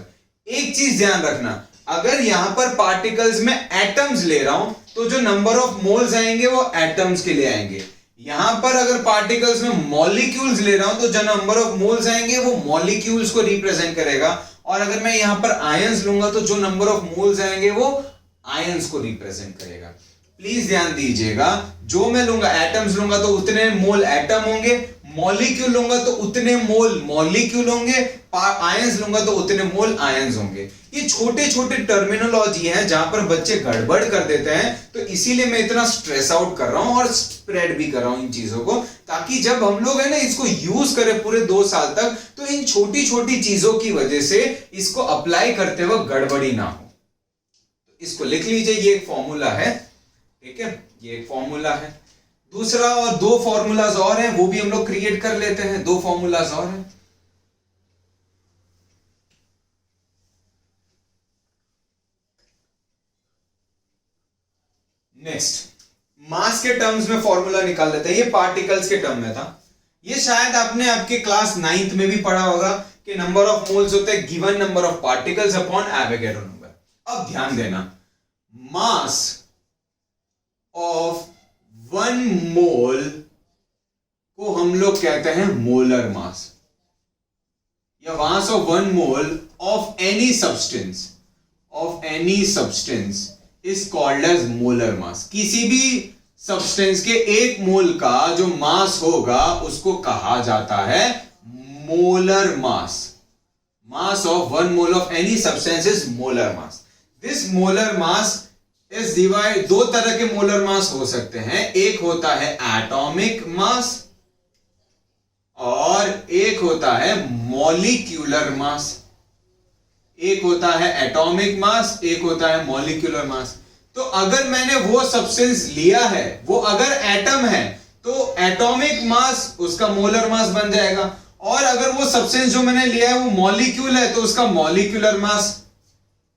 एक चीज ध्यान रखना, अगर यहां पर पार्टिकल्स में एटम्स ले रहा हूं तो जो नंबर ऑफ मोल्स आएंगे वो एटम्स के लिए आएंगे। यहां पर अगर पार्टिकल्स में मॉलिक्यूल्स ले रहा हूं तो जो नंबर ऑफ मोल्स आएंगे वो मॉलिक्यूल्स को रिप्रेजेंट करेगा, और अगर मैं यहां पर आयंस लूंगा तो जो नंबर ऑफ मोल्स आएंगे वो आयंस को रिप्रेजेंट करेगा। प्लीज ध्यान दीजिएगा, जो मैं लूंगा एटम्स लूंगा तो उतने मोल एटम होंगे, मॉलिक्यूल लूंगा तो उतने मोल मॉलिक्यूल होंगे, आयंस लूंगा तो उतने मोल आयंस होंगे। ये छोटे छोटे टर्मिनोलॉजी है जहां पर बच्चे गड़बड़ कर देते हैं, तो इसीलिए मैं इतना स्ट्रेस आउट कर रहा हूं और स्प्रेड भी कर रहा हूं इन चीजों को, ताकि जब हम लोग है ना इसको यूज करें पूरे 2 साल तक तो इन छोटी छोटी चीजों की वजह से इसको अप्लाई करते वक्त गड़बड़ी ना हो। तो इसको लिख लीजिए, ये एक फॉर्मूला है, ठीक है, ये एक फॉर्मूला है। दूसरा और 2 फॉर्मूलाज और हैं, वो भी हम लोग क्रिएट कर लेते हैं। 2 फॉर्मूलाज और हैं। नेक्स्ट, मास के टर्म्स में फॉर्मूला निकाल लेते हैं। ये पार्टिकल्स के टर्म में था, ये शायद आपने आपके क्लास 9th में भी पढ़ा होगा कि नंबर ऑफ मोल्स होते हैं given number of particles upon Avogadro number. अब ध्यान देना, मास ऑफ 1 मोल को हम लोग कहते हैं मोलर मास, या mass of 1 mole of any substance is called as molar mass. किसी भी सब्सटेंस के 1 मोल का जो मास होगा उसको कहा जाता है molar mass. Mass of 1 mole of any substance is molar mass. This molar mass इस डिवाइड 2 तरह के मोलर मास हो सकते हैं, एक होता है एटॉमिक मास और एक होता है मॉलिक्यूलर मास। एक होता है एटॉमिक मास, एक होता है मॉलिक्यूलर मास। तो अगर मैंने वो सब्सटेंस लिया है, वो अगर एटम है तो एटॉमिक मास उसका मोलर मास बन जाएगा, और अगर वो सब्सटेंस जो मैंने लिया है वो मॉलिक्यूल है तो उसका मॉलिक्यूलर मास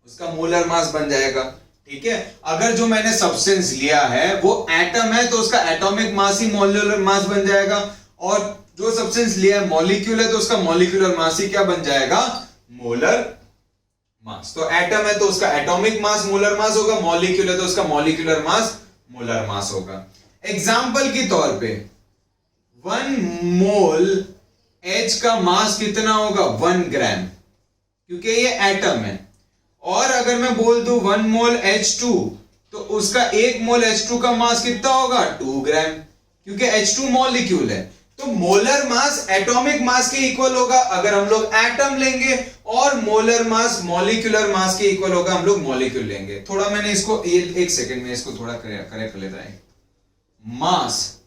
उसका मोलर मास बन जाएगा। ठीक है, अगर जो मैंने सब्सटेंस लिया है वो एटम है तो उसका एटॉमिक मास ही मॉलिक्यूलर मास बन जाएगा, और जो सब्सटेंस लिया है मॉलिक्यूल है तो उसका मॉलिक्यूलर मास ही क्या बन जाएगा, मोलर मास। तो एटम है तो उसका एटॉमिक मास मोलर मास होगा, मॉलिक्यूल है तो उसका मॉलिक्यूलर मास मोलर मास होगा। एग्जाम्पल के तौर पे 1 मोल H का मास कितना होगा, 1 ग्राम, क्योंकि ये एटम है। और अगर मैं बोल दूं 1 मोल H2 तो उसका 1 मोल H2 का मास कितना होगा, 2 ग्राम, क्योंकि H2 मॉलिक्यूल है। तो मोलर मास एटॉमिक मास के इक्वल होगा अगर हम लोग एटम लेंगे, और मोलर मास मॉलिक्यूलर मास के इक्वल होगा हम लोग मॉलिक्यूल लेंगे। थोड़ा मैंने इसको एक सेकंड में इसको थोड़ा करेक्ट कर लेता है। मास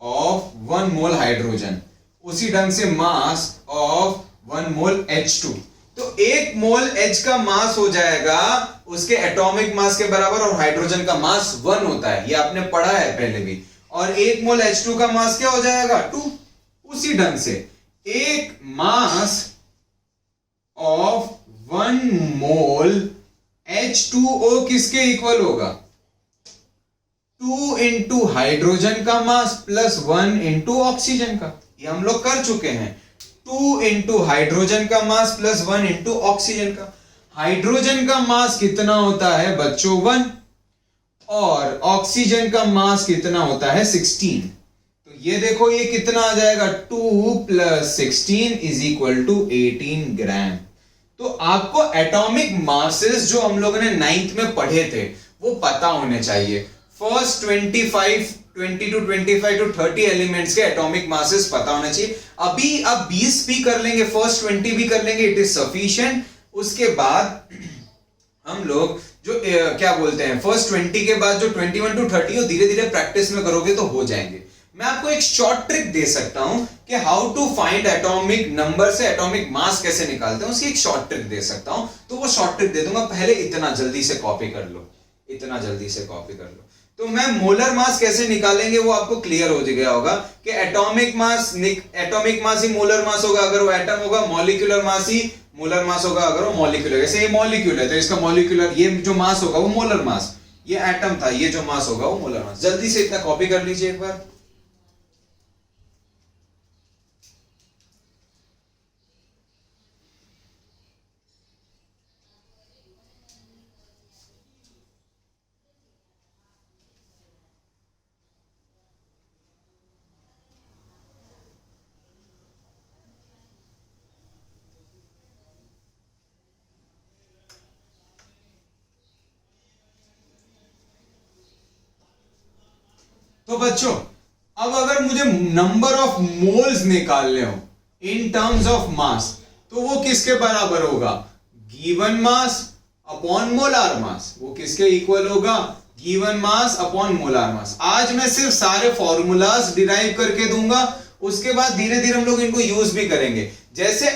ऑफ 1 मोल हाइड्रोजन, उसी ढंग से मास ऑफ 1 मोल H2, तो 1 मोल H का मास हो जाएगा उसके एटॉमिक मास के बराबर, और हाइड्रोजन का मास 1 होता है, ये आपने पढ़ा है पहले भी। और 1 मोल H2 का मास क्या हो जाएगा, 2। उसी ढंग से 1 मास ऑफ 1 मोल H2O किसके इक्वल होगा, 2 इंटू हाइड्रोजन का मास प्लस 1 इंटू ऑक्सीजन का। ये हम लोग कर चुके हैं, 2 इंटू हाइड्रोजन का मास प्लस 1 इंटू ऑक्सीजन का। हाइड्रोजन का मास कितना होता है बच्चों, 1, और ऑक्सीजन का मास कितना होता है, 16। तो ये देखो ये कितना आ जाएगा, 2 प्लस 16 इज इक्वल टू 18 ग्राम। तो आपको एटॉमिक मासेस जो हम लोगों ने 9th में पढ़े थे वो पता होने चाहिए। फर्स्ट 20 to 25 to 30 एलिमेंट्स के एटॉमिक मासेस पता होना चाहिए। अभी आप 20 भी कर लेंगे, फर्स्ट 20 भी कर लेंगे, इट इज सफिशिएंट। उसके बाद हम लोग जो क्या बोलते हैं, फर्स्ट 20 के बाद जो 21 to 30 हो धीरे धीरे प्रैक्टिस में करोगे तो हो जाएंगे। मैं आपको एक शॉर्ट ट्रिक दे सकता हूं कि how to find atomic number से एटॉमिक मास कैसे निकालते हैं, उसकी एक शॉर्ट ट्रिक दे सकता हूं। तो वो शॉर्ट ट्रिक दे दूंगा, पहले इतना जल्दी से कॉपी कर लो, इतना जल्दी से कॉपी कर लो। तो मैं मोलर मास कैसे निकालेंगे वो आपको क्लियर हो गया होगा कि एटॉमिक मास ही मोलर मास होगा अगर वो एटम होगा, मॉलिक्यूलर मास ही मोलर मास होगा अगर वो मॉलिक्यूल है। जैसे ये मॉलिक्यूल है तो इसका मॉलिक्यूलर ये जो मास होगा वो मोलर मास, ये एटम था, ये जो मास होगा वो मोलर मास। जल्दी से इतना कॉपी कर लीजिए एक बार। तो बच्चों अब अगर मुझे नंबर ऑफ मोल्स निकालने हो इन टर्म्स ऑफ मास तो वो किसके बराबर होगा? Given mass upon molar mass. वो किसके इक्वल होगा? Given mass upon molar mass. आज मैं सिर्फ सारे फॉर्मूलाज डिराइव करके दूंगा, उसके बाद धीरे धीरे हम लोग इनको यूज भी करेंगे। जैसे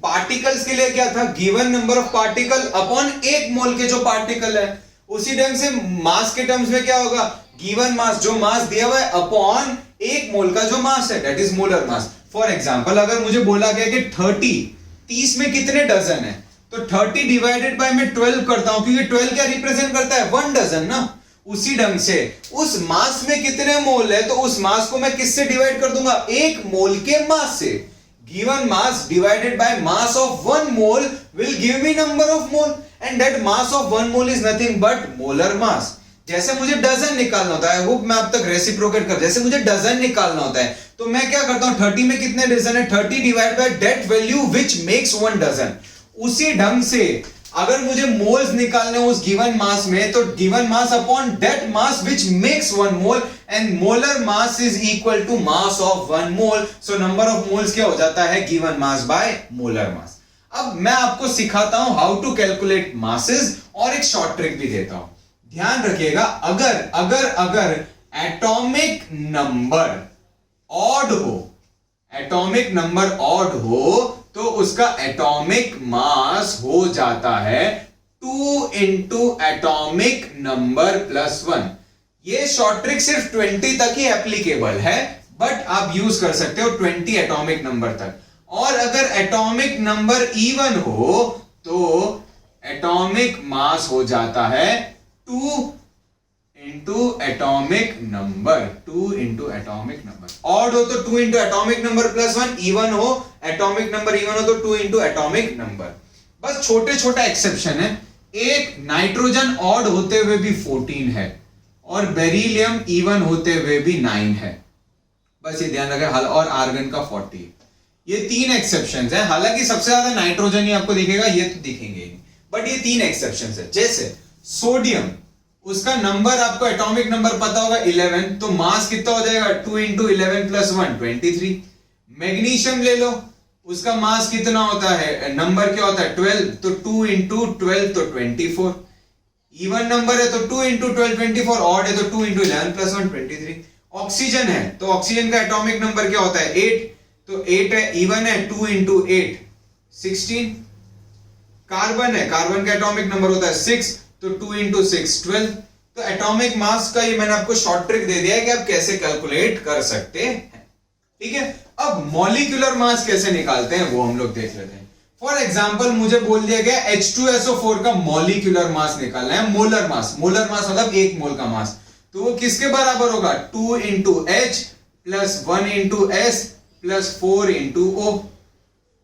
पार्टिकल्स के लिए क्या था? Given number of particle upon एक मोल के जो पार्टिकल है। उसी ढंग से मास के टर्म्स में क्या होगा? गिवन मास, जो मास दिया हुआ है, अपॉन एक मोल का जो मास है, that is molar mass. For example अगर मुझे बोला गया कि 30 में कितने डजन है, तो 30 डिवाइडेड बाय मैं 12 करता हूं, क्योंकि 12 क्या रिप्रेजेंट करता है? 1 डजन ना। उसी ढंग से उस मास में कितने मोल है, तो उस मास को मैं किससे डिवाइड कर दूंगा? एक मोल के मास से। Given mass divided by mass of 1 mole will give me number of mole, and that mass of 1 mole is nothing but molar mass. जैसे मुझे डजन निकालना होता है, वो मैं अब तक रेसिप्रोकेट कर, जैसे मुझे डजन निकालना होता है तो मैं क्या करता हूं? 30 में कितने डजन है? 30 divide by that value which makes 1 dozen. उसी ढंग से अगर मुझे मोल्स निकालने हो उस गिवन मास में, तो given mass upon that mass which makes 1 mole, and molar mass is equal to mass of 1 mole. So number of moles क्या हो जाता है? Given mass by molar mass. अब मैं आपको सिखाता हूं हाउ टू कैलकुलेट मासेस और एक शॉर्ट ट्रिक भी देता हूं। ध्यान रखिएगा, अगर एटॉमिक नंबर ऑड हो, एटॉमिक नंबर ऑड हो तो उसका एटॉमिक मास हो जाता है 2 इंटू एटॉमिक नंबर प्लस 1। ये शॉर्ट ट्रिक सिर्फ 20 तक ही एप्लीकेबल है, बट आप यूज कर सकते हो 20 एटॉमिक नंबर तक। और अगर एटॉमिक नंबर इवन हो तो एटॉमिक मास हो जाता है 2 into atomic number, 2 into atomic number. Odd हो तो 2 into atomic number plus 1, even हो एटॉमिक नंबर इवन हो तो 2 इंटू एटॉमिक नंबर। बस छोटे छोटा एक्सेप्शन है, एक नाइट्रोजन ऑड होते हुए भी 14 है और बेरिलियम इवन होते हुए भी 9 है। बस ये ध्यान रखें, और आर्गन का 40। ये 3 एक्सेप्शंस है। हालांकि सबसे ज्यादा नाइट्रोजन ही आपको दिखेगा, ये तो दिखेंगे ही, बट ये 3 एक्सेप्शंस है। जैसे सोडियम, उसका नंबर आपको एटॉमिक नंबर पता होगा 11, तो मास कितना हो जाएगा? 2 इंटू 11 प्लस 1 23। मैग्नीशियम ले लो, उसका मास कितना होता है, नंबर क्या होता है 12, तो 2 इंटू 12 तो 24। इवन नंबर है तो 2 इंटू 12 24, ऑड है तो 2 इंटू 11 प्लस 1 23। ऑक्सीजन है तो ऑक्सीजन का एटॉमिक नंबर क्या होता है 8, तो 8 है, इवन है 2 इंटू 8 16। कार्बन है, कार्बन का एटॉमिक नंबर होता है 6, तो 2 इंटू 6 12। तो एटॉमिक मास का ये मैंने आपको शॉर्ट ट्रिक दे दिया है कि आप कैसे कैलकुलेट कर सकते हैं। ठीक है, अब मॉलिक्यूलर मास कैसे निकालते हैं वो हम लोग देख लेते हैं। फॉर एग्जांपल मुझे बोल दिया गया H2SO4 का मॉलिक्यूलर मास निकालना है, मोलर मास। मोलर मास मतलब एक मोल का मास, तो वो किसके बराबर होगा? 2 into H plus 1 into S plus 4 into O।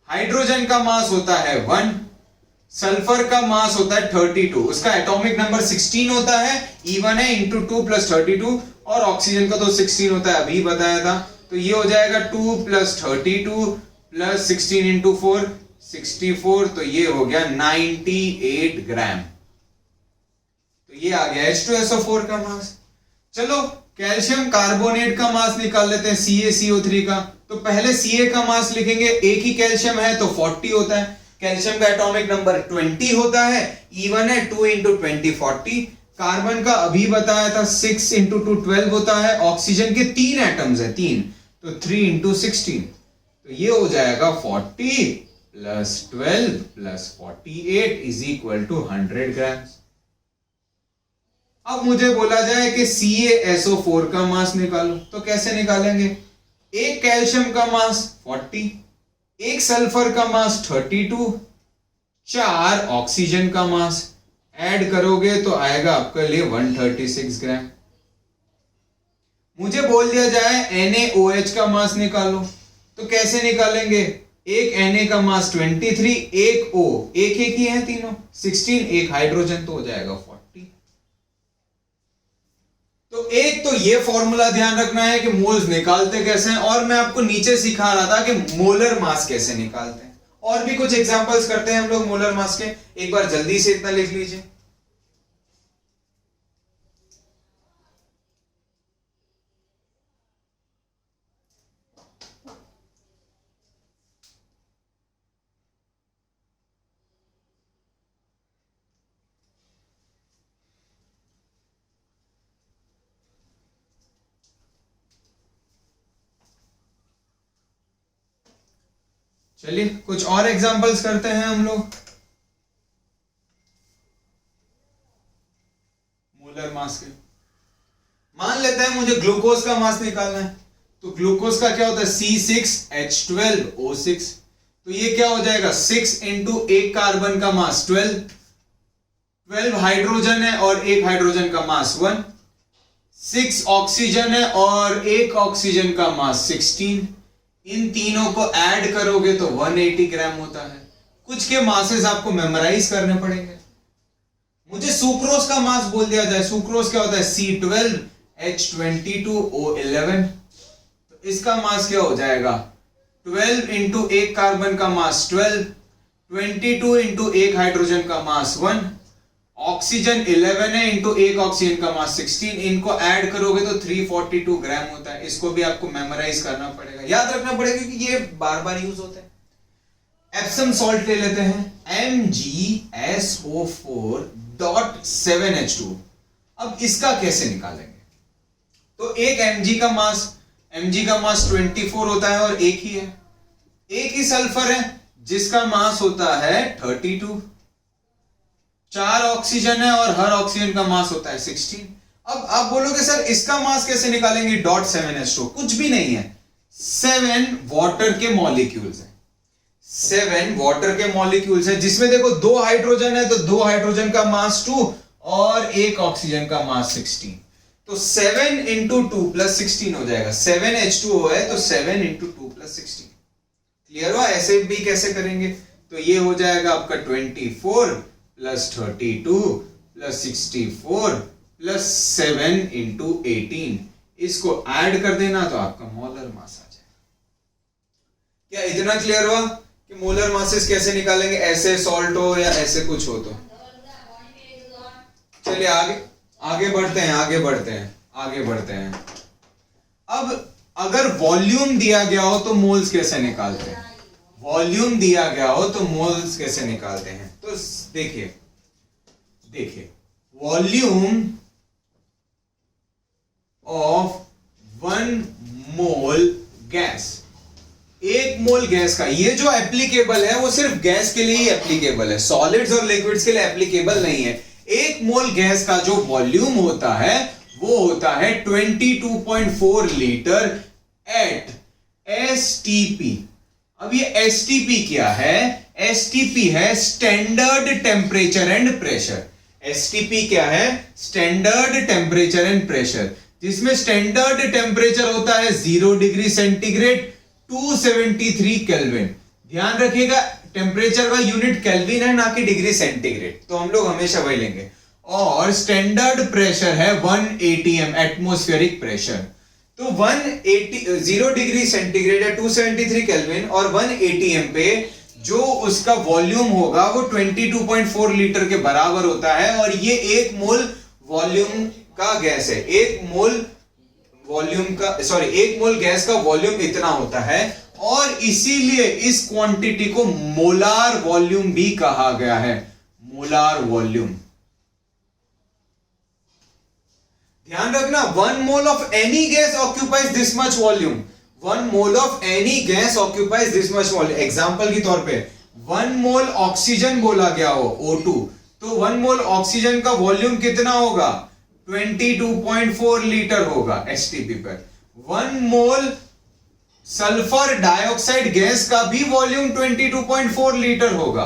Hydrogen का मास होता है 1, सल्फर का मास होता है 32, उसका एटॉमिक नंबर 16 होता है, इवन है, इंटू 2 प्लस 32, और ऑक्सीजन का तो 16 होता है, अभी बताया था। तो ये हो जाएगा 2 प्लस 32 प्लस 16 इंटू 4 64, तो ये हो गया 98 ग्राम। तो ये आ गया H2SO4 का मास। चलो कैल्शियम कार्बोनेट का मास निकाल लेते हैं, CaCO3 का। तो पहले Ca का मास लिखेंगे, एक ही कैल्शियम है तो 40 होता है। कैल्शियम का एटॉमिक नंबर 20 होता है, इवन है, 2 इंटू 20 40। कार्बन का अभी बताया था 6 इंटू 2 12 होता है। ऑक्सीजन के 3 एटम्स है, 3, तो 3 इंटू 16, तो ये हो जाएगा 40 plus 12 plus 48 is equal to 100 gram. अब मुझे बोला जाए कि CaSO4 का मास निकालो, तो कैसे निकालेंगे? एक कैल्शियम का मास 40, एक सल्फर का मास 32, 4 ऑक्सीजन का मास, ऐड करोगे तो आएगा आपके लिए 136 ग्राम। मुझे बोल दिया जाए NaOH का मास निकालो, तो कैसे निकालेंगे? एक Na का मास 23, एक O, एक ही है तीनों 16, एक हाइड्रोजन, तो हो जाएगा 40। तो एक तो ये फॉर्मूला ध्यान रखना है कि मोल्स निकालते कैसे हैं, और मैं आपको नीचे सिखा रहा था कि मोलर मास कैसे निकालते हैं। और भी कुछ एग्जांपल्स करते हैं हम लोग मोलर मास के, एक बार जल्दी से इतना लिख लीजिए। चलिए कुछ और एग्जांपल्स करते हैं हम लोग मोलर मास के। मान लेते हैं मुझे ग्लूकोज का मास निकालना है, तो ग्लूकोज का क्या होता है? C6H12O6, तो ये क्या हो जाएगा? 6 इंटू एक कार्बन का मास 12 हाइड्रोजन है और एक हाइड्रोजन का मास 1, 6 ऑक्सीजन है और एक ऑक्सीजन का मास 16, इन तीनों को ऐड करोगे तो 180 ग्राम होता है। कुछ के मासेस आपको मेमोराइज करने पड़ेंगे। मुझे सुक्रोज का मास बोल दिया जाए, सुक्रोज क्या होता है? C12H22O11, तो इसका मास क्या हो जाएगा? 12 इंटू एक कार्बन का मास 12, 22 इंटू एक हाइड्रोजन का मास 1, ऑक्सीजन 11 है इंटू एक ऑक्सीजन का मास 16, इनको ऐड करोगे तो 342 ग्राम होता है। इसको भी आपको मेमोराइज करना पड़ेगा, याद रखना पड़ेगा कि ये बार बार यूज होता है। एप्सम सॉल्ट ले लेते हैं, MgSO4.7H2। अब इसका कैसे निकालेंगे? तो एक mg का मास 24 होता है और एक ही है, एक ही सल्फर है जिसका मास होता है 32, 4 ऑक्सीजन है और हर ऑक्सीजन का मास होता है 16। अब आप बोलोगे सर इसका मास कैसे निकालेंगे? .7H2 कुछ भी नहीं है, 7 वाटर के मॉलिक्यूल्स हैं, 7 वाटर के मॉलिक्यूल्स हैं, जिसमें देखो 2 हाइड्रोजन है तो 2 हाइड्रोजन का मास 2 और एक ऑक्सीजन का मास 16, तो 7 इंटू 2 प्लस 16 हो जाएगा। 7H2O है तो 7 इंटू 2 प्लस 16। क्लियर हुआ? ऐसे भी कैसे करेंगे? तो ये हो जाएगा आपका 24 प्लस 32 प्लस 64 प्लस 7 इंटू 18, इसको ऐड कर देना तो आपका मोलर मास आ जाएगा। क्या इतना क्लियर हुआ कि मोलर मासेस कैसे निकालेंगे? ऐसे सॉल्ट हो या ऐसे कुछ हो तो। चलिए आगे बढ़ते हैं। अब अगर वॉल्यूम दिया गया हो तो मोल्स कैसे निकालते हैं? वॉल्यूम दिया गया हो तो मोल्स कैसे निकालते हैं? तो देखिए volume of 1 mole gas, 1 mole gas का, ये जो एप्लीकेबल है वो सिर्फ गैस के लिए ही एप्लीकेबल है, सॉलिड्स और लिक्विड्स के लिए एप्लीकेबल नहीं है। 1 मोल गैस का जो वॉल्यूम होता है वो होता है 22.4 लीटर एट STP। अब ये STP क्या है? STP है standard temperature and pressure. STP क्या है? स्टैंडर्ड टेम्परेचर एंड प्रेशर, जिसमें स्टैंडर्ड टेम्परेचर होता है 0 डिग्री सेंटीग्रेड 273 केल्विन। ध्यान रखिएगा टेम्परेचर का यूनिट केल्विन है, ना कि डिग्री सेंटीग्रेड, तो हम लोग हमेशा वही लेंगे। और स्टैंडर्ड प्रेशर है 1 ATM, एटमॉस्फेरिक प्रेशर। तो 0 डिग्री सेंटीग्रेड है 273 केल्विन और 1 ATM पे जो उसका वॉल्यूम होगा वो 22.4 लीटर के बराबर होता है। और ये 1 मोल वॉल्यूम का गैस है, 1 मोल गैस का वॉल्यूम इतना होता है, और इसीलिए इस क्वांटिटी को मोलार वॉल्यूम भी कहा गया है। मोलार वॉल्यूम, ध्यान रखना, 1 mole of any gas occupies this much volume. 1 mole of any gas occupies this much volume. Example के तौर पे 1 मोल ऑक्सीजन बोला गया हो O2, तो 1 मोल ऑक्सीजन का वॉल्यूम कितना होगा? 22.4 लीटर होगा एचटीपी पर। 1 मोल सल्फर डाइऑक्साइड गैस का भी वॉल्यूम 22.4 लीटर होगा।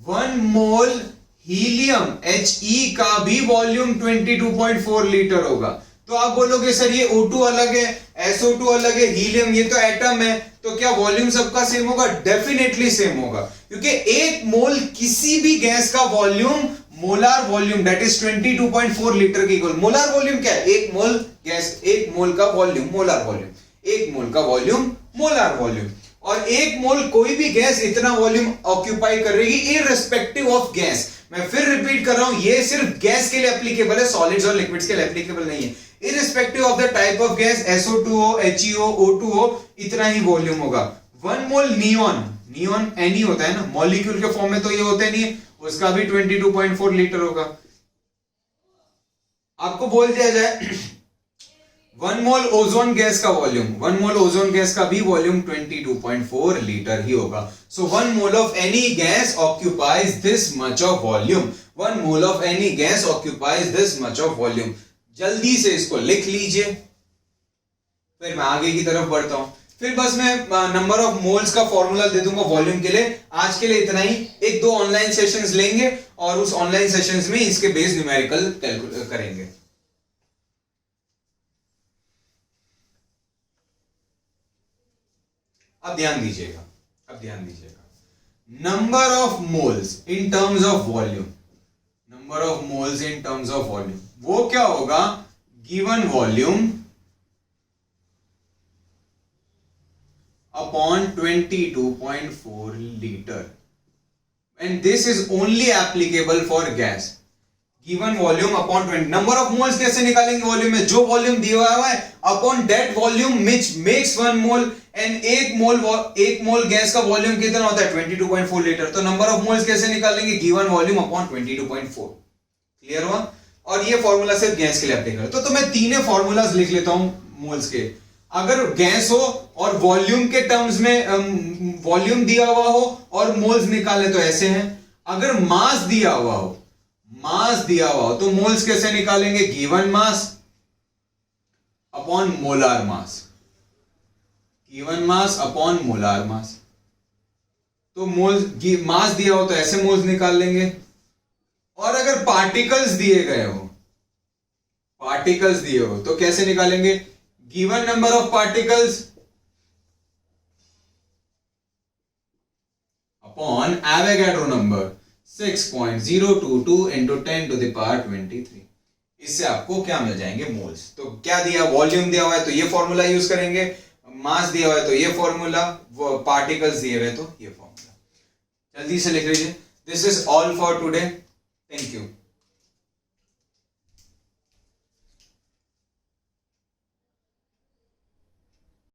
1 मोल हीलियम He का भी वॉल्यूम 22.4 लीटर होगा। तो आप बोलोगे सर ये O2 अलग है, SO2 अलग है, हीलियम ये तो एटम है, तो क्या वॉल्यूम सबका सेम होगा? डेफिनेटली सेम होगा, क्योंकि एक मोल किसी भी गैस का volume molar volume that is 22.4 litre की इक्वल। मोलार वॉल्यूम क्या है? एक मोल गैस, एक मोल का वॉल्यूम मोलार वॉल्यूम, एक मोल का वॉल्यूम मोलार वॉल्यूम। और एक मोल कोई भी गैस इतना वॉल्यूम ऑक्यूपाई कर रही है इररिस्पेक्टिव ऑफ गैस। मैं फिर रिपीट कर रहा हूं, ये सिर्फ गैस के लिए एप्लीकेबल है, सॉलिड्स और लिक्विड्स के लिए एप्लीकेबल नहीं है। Irrespective of the type of gas, SO2 हो, HEO, O2 हो, इतना ही वॉल्यूम होगा। 1 मोल नियॉन, नियॉन Ni होता है ना, मॉलिक्यूल के फॉर्म में तो ये होते नहीं है, उसका भी 22.4 लीटर होगा। आपको बोल दिया जाए 1 मोल ओजोन गैस का वॉल्यूम, 1 मोल ओजोन गैस का भी वॉल्यूम 22.4 लीटर ही होगा। सो 1 mole of any gas occupies this much of volume. 1 mole of any gas occupies this much of volume. जल्दी से इसको लिख लीजिए, फिर मैं आगे की तरफ बढ़ता हूं। फिर बस मैं नंबर ऑफ मोल्स का फॉर्मूला दे दूंगा वॉल्यूम के लिए। आज के लिए इतना ही। 1-2 ऑनलाइन सेशंस लेंगे और उस ऑनलाइन सेशंस में इसके बेस न्यूमेरिकल कैलकुलेट करेंगे। अब ध्यान दीजिएगा, अब ध्यान दीजिएगा। Number of moles in terms of volume, number of moles in terms of volume, वो क्या होगा? Given volume upon 22.4 liter, and this is only applicable for gas. Given volume upon 20, number of moles कैसे निकालेंगे volume में? जो volume दिया हुआ है upon that volume which makes 1 mole, and एक मोल गैस का वॉल्यूम कितना होता है? 22.4 लीटर। तो नंबर ऑफ मोल्स कैसे निकालेंगे? Given volume upon 22.4। क्लियर हुआ? और ये फॉर्मूला सिर्फ गैस के लिए अप्लाई तो मैं तीनों फॉर्मूलाज लिख लेता हूं मोल्स के। अगर गैस हो और वॉल्यूम के टर्म्स में वॉल्यूम दिया हुआ हो और मोल्स निकाले तो ऐसे हैं। अगर मास दिया हुआ हो, मास दिया हुआ हो तो मोल्स कैसे निकालेंगे? Given mass upon molar mass, given mass upon molar mass. तो मोल्स मास दिया हो तो ऐसे मोल्स निकाल लेंगे। और अगर पार्टिकल्स दिए गए हो, पार्टिकल्स दिए हो तो कैसे निकालेंगे? Given number of particles upon Avogadro number 6.022 into 10 to the power 23। इससे आपको क्या मिल जाएंगे? मोल्स। तो क्या दिया? वॉल्यूम दिया हुआ है तो ये फॉर्मूला यूज करेंगे, मास दिया हुआ है तो ये फॉर्मूला, पार्टिकल्स दिए हुए तो ये फॉर्मूला। जल्दी से लिख लीजिए। This is all for today. Thank you.